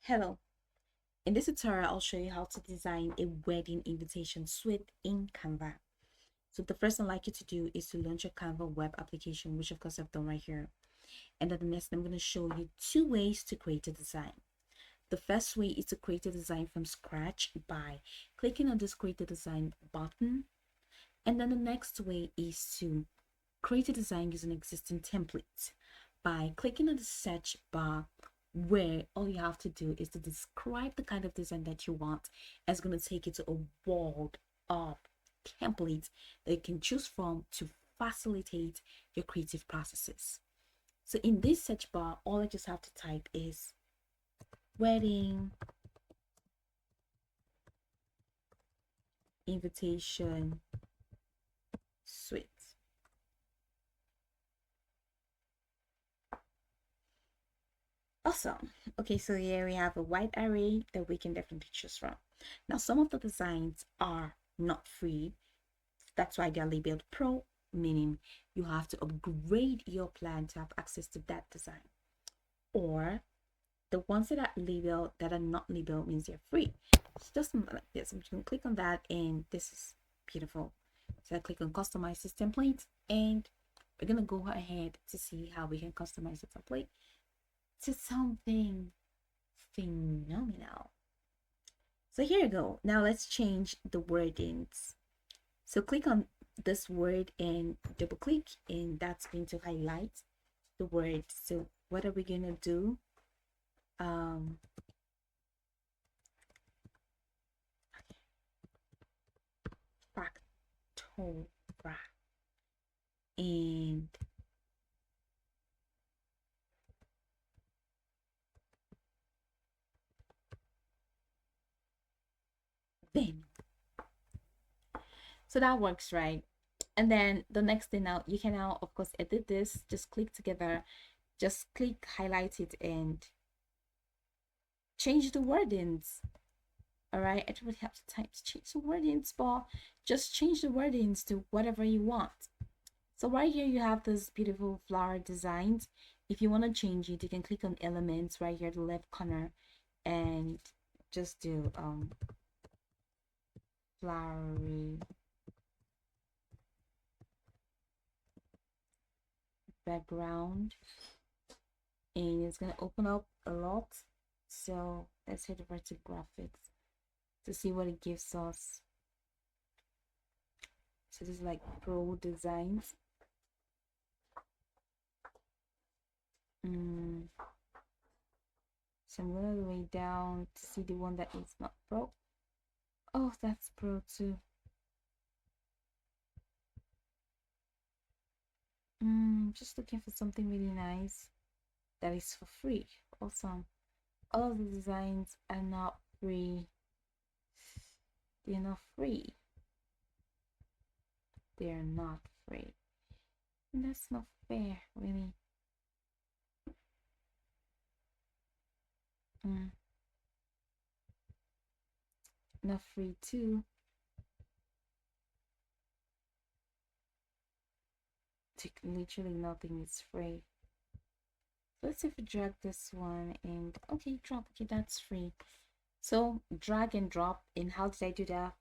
Hello, in this tutorial I'll show you how to design a wedding invitation suite in Canva. So the first thing I'd like you to do is to launch your Canva web application, which of course I've done right here. And then the next I'm going to show you two ways to create a design. The first way is to create a design from scratch by clicking on this create a design button. And then the next way is to create a design using existing templates by clicking on the search bar, where all you have to do is to describe the kind of design that you want. It's going to take you to a world of templates that you can choose from to facilitate your creative processes. So in this search bar, all I just have to type is wedding invitation suite. Awesome. Okay, so here we have a wide array that we can definitely choose from. Now, some of the designs are not free. That's why they're labeled pro, meaning you have to upgrade your plan to have access to that design. Or the ones that are labeled that are not labeled means they're free. It's just something like this. I'm just gonna click on that, and this is beautiful. So I click on customize this template, and we're gonna go ahead to see how we can customize the template to something phenomenal. So here you go. Now let's change the wordings. So click on this word and double click, and that's going to highlight the word. So what are we gonna do? Um, Factora, and then so that works, right? And then the next thing, now you can now of course edit this. Just click together, just click highlight it and change the wordings. All right, I don't have to type to change the wordings, but just change the wordings to whatever you want. So right here you have this beautiful flower designs. If you want to change it, you can click on elements right here, the left corner, and just do flowery background, and it's gonna open up a lot. So let's head over to graphics to see what it gives us. So this is like pro designs. So I'm gonna way down to see the one that is not pro. Oh, that's pro too. Just looking for something really nice that is for free. Awesome. All of the designs are not free. They're not free. They're not free. And that's not fair, really. Not free too. Literally nothing is free. Let's see if we drag this one and okay, drop. Okay, that's free. So drag and drop. And how did I do that?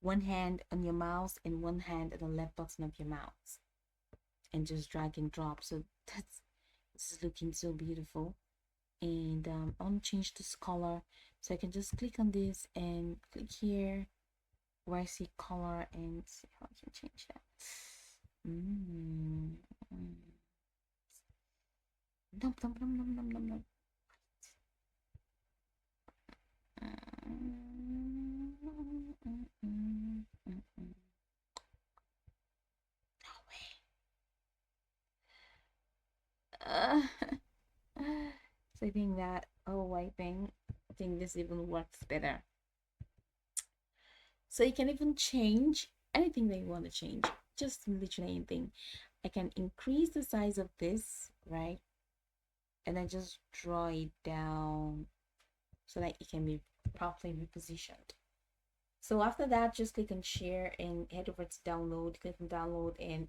One hand on your mouse and one hand on the left button of your mouse, and just drag and drop. So this is looking so beautiful. And I want to change this color, so I can just click on this and click here where I see color and see how I can change that. Nom, nom, nom, nom, nom, nom, nom. No way. So I think that wiping, I think this even works better. So you can even change anything that you want to change, just literally anything. I can increase the size of this, right? And then just draw it down so that it can be properly repositioned. So after that, just click on share and head over to download, click on download, and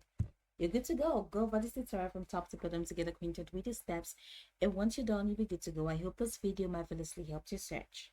you're good to go. Go over this tutorial from top to bottom to get acquainted with the steps. And once you're done, you'll be good to go. I hope this video marvelously helped your search.